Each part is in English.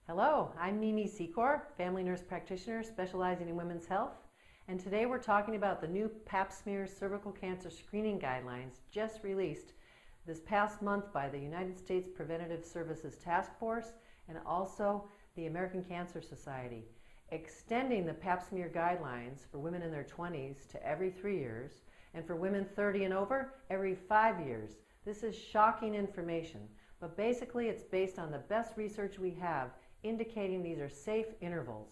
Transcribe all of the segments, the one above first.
Hello, I'm Mimi Secor, family nurse practitioner specializing in women's health, and today we're talking about the new Pap smear cervical cancer screening guidelines just released this past month by the United States Preventative Services Task Force and also the American Cancer Society, extending the Pap smear guidelines for women in their 20s to every 3 years, and for women 30 and over, every 5 years. This is shocking information, but basically it's based on the best research we have indicating these are safe intervals.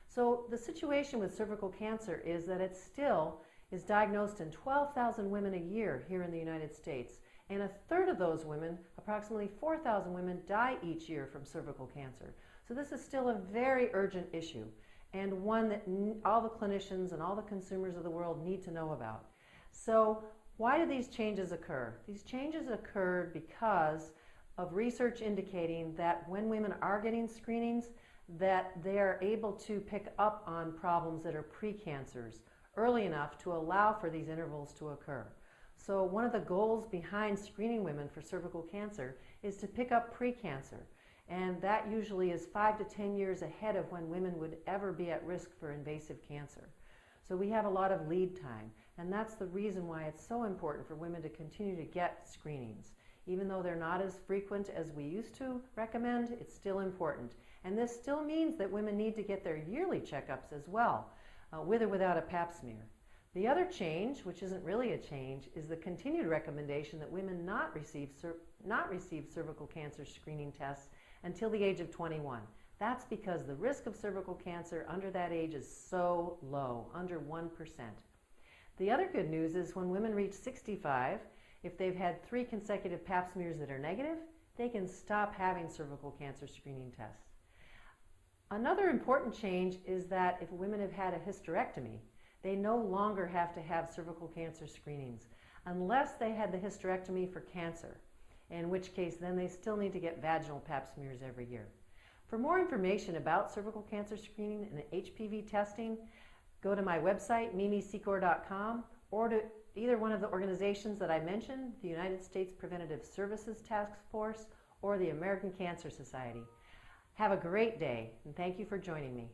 So the situation with cervical cancer is that it still is diagnosed in 12,000 women a year here in the United States, and a third of those women, approximately 4,000 women, die each year from cervical cancer. So this is still a very urgent issue, and one that all the clinicians and all the consumers of the world need to know about. So why do these changes occur? These changes occurred because of research indicating that when women are getting screenings, that they are able to pick up on problems that are precancers early enough to allow for these intervals to occur. So one of the goals behind screening women for cervical cancer is to pick up precancer, and that usually is 5 to 10 years ahead of when women would ever be at risk for invasive cancer. So we have a lot of lead time, and that's the reason why it's so important for women to continue to get screenings. Even though they're not as frequent as we used to recommend, it's still important. And this still means that women need to get their yearly checkups as well, with or without a Pap smear. The other change, which isn't really a change, is the continued recommendation that women not receive cervical cancer screening tests until the age of 21. That's because the risk of cervical cancer under that age is so low, under 1%. The other good news is when women reach 65, if they've had 3 consecutive Pap smears that are negative, they can stop having cervical cancer screening tests. Another important change is that if women have had a hysterectomy, they no longer have to have cervical cancer screenings unless they had the hysterectomy for cancer, in which case then they still need to get vaginal Pap smears every year. For more information about cervical cancer screening and HPV testing, go to my website, mimisecor.com, or to either one of the organizations that I mentioned, the United States Preventative Services Task Force or the American Cancer Society. Have a great day, and thank you for joining me.